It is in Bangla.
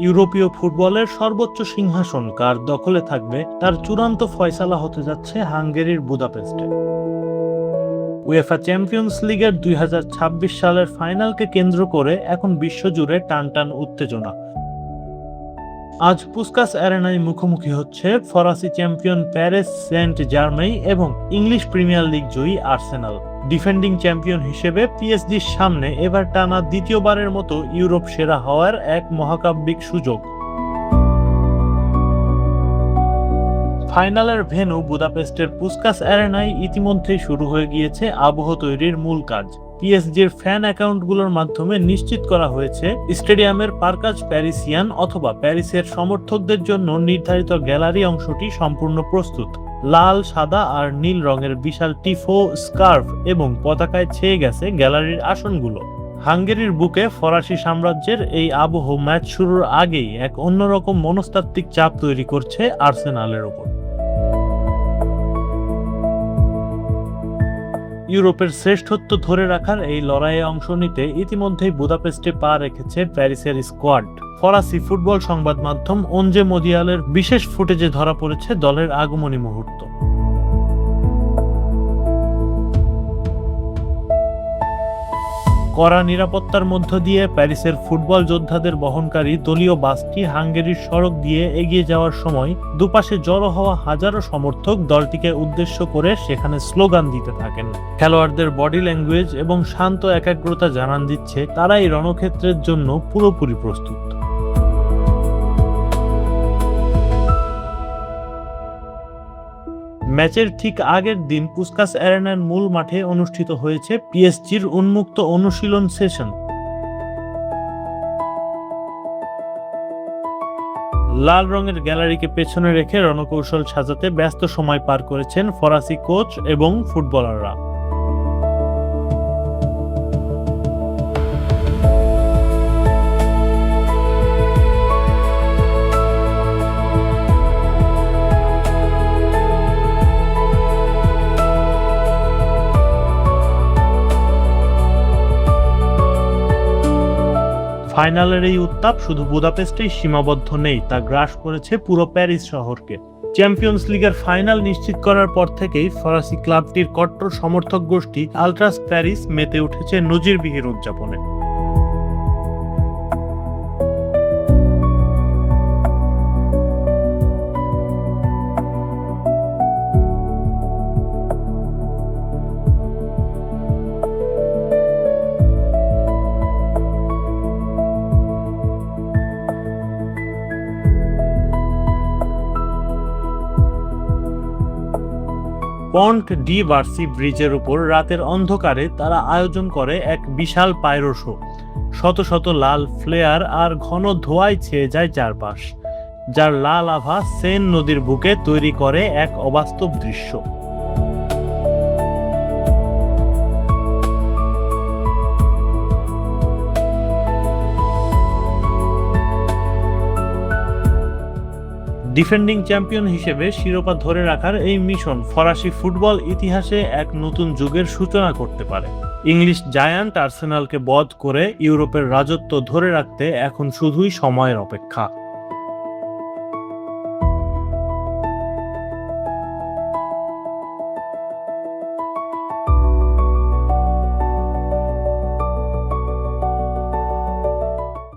ইউরোপীয় ফুটবলের সর্বোচ্চ সিংহাসন কার দখলে থাকবে তার চূড়ান্ত ফয়সালা হতে যাচ্ছে হাঙ্গেরির বুদাপেস্টে। উয়েফা চ্যাম্পিয়ন্স লিগের 2026 সালের ফাইনালকে কেন্দ্র করে এখন বিশ্বজুড়ে টানটান উত্তেজনা। আজ পুস্কাস অ্যারেনায় মুখোমুখি হচ্ছে ফরাসি চ্যাম্পিয়ন প্যারিস সেন্ট জার্মেই এবং ইংলিশ প্রিমিয়ার লিগ জয়ী আর্সেনাল। ডিফেন্ডিং চ্যাম্পিয়ন হিসেবে পিএসজির সামনে এবার টানা দ্বিতীয়বারের মতো ইউরোপ সেরা হওয়ার এক মহাকাব্যিক সুযোগ। ফাইনালের ভেন্যু বুদাপেস্টের পুস্কাস অ্যারেনায় ইতিমধ্যেই শুরু হয়ে গিয়েছে আবহ তৈরির মূল কাজ। পিএসজির ফ্যান অ্যাকাউন্টগুলোর মাধ্যমে নিশ্চিত করা হয়েছে স্টেডিয়ামের পার্কাজ প্যারিসিয়ান অথবা প্যারিসের সমর্থকদের জন্য নির্ধারিত গ্যালারি অংশটি সম্পূর্ণ প্রস্তুত। লাল, সাদা আর নীল রঙের বিশাল টিফো, স্কার্ফ এবং পতাকায় ছেয়ে গেছে গ্যালারির আসনগুলো। হাঙ্গেরির বুকে ফরাসি সাম্রাজ্যের এই আবহ ম্যাচ শুরুর আগেই এক অন্যরকম মনস্তাত্ত্বিক চাপ তৈরি করছে আর্সেনালের ওপর। ইউরোপের শ্রেষ্ঠত্ব ধরে রাখার এই লড়াইয়ে অংশ নিতে ইতিমধ্যেই বুদাপেস্টে পা রেখেছে প্যারিসের স্কোয়াড। ফরাসি ফুটবল সংবাদ মাধ্যম ওনজে মদিয়ালের বিশেষ ফুটেজে ধরা পড়েছে দলের আগমনী মুহূর্ত। কড়া নিরাপত্তার মধ্য দিয়ে প্যারিসের ফুটবল যোদ্ধাদের বহনকারী দলীয় বাসটি হাঙ্গেরির সড়ক দিয়ে এগিয়ে যাওয়ার সময় দুপাশে জড়ো হওয়া হাজারো সমর্থক দলটিকে উদ্দেশ্য করে সেখানে স্লোগান দিতে থাকেন। খেলোয়াড়দের বডি ল্যাঙ্গুয়েজ এবং শান্ত একাগ্রতা জানান দিচ্ছে তারা এই রণক্ষেত্রের জন্য পুরোপুরি প্রস্তুত। ম্যাচের ঠিক আগের দিন পুস্কাস অ্যারেনার মূল মাঠে অনুষ্ঠিত হয়েছে পিএসজির উন্মুক্ত অনুশীলন সেশন। লাল রঙের গ্যালারিকে পেছনে রেখে রণকৌশল সাজাতে ব্যস্ত সময় পার করেছেন ফরাসি কোচ এবং ফুটবলাররা। ফাইনালের এই উত্তাপ শুধু বুদাপেস্টেই সীমাবদ্ধ নেই, তা গ্রাস করেছে পুরো প্যারিস শহরকে। চ্যাম্পিয়ন্স লিগের ফাইনাল নিশ্চিত করার পর থেকেই ফরাসি ক্লাবটির কট্টর সমর্থক গোষ্ঠী আল্ট্রাস প্যারিস মেতে উঠেছে নজিরবিহীন উদযাপনে। পন্ট ডি বার্সি ব্রিজের উপর রাতের অন্ধকারে তারা আয়োজন করে এক বিশাল পাইরো শো। শত শত লাল ফ্লেয়ার আর ঘন ধোঁয়ায় ছেয়ে যায় চারপাশ, যার লাল আভা সেন নদীর বুকে তৈরি করে এক অবাস্তব দৃশ্য। ডিফেন্ডিং চ্যাম্পিয়ন হিসেবে শিরোপা ধরে রাখার এই মিশন ফরাসি ফুটবল ইতিহাসে এক নতুন যুগের সূচনা করতে পারে। ইংলিশ জায়ান্ট আর্সেনালকে বধ করে ইউরোপের রাজত্ব ধরে রাখতে এখন শুধুই সময়ের অপেক্ষা।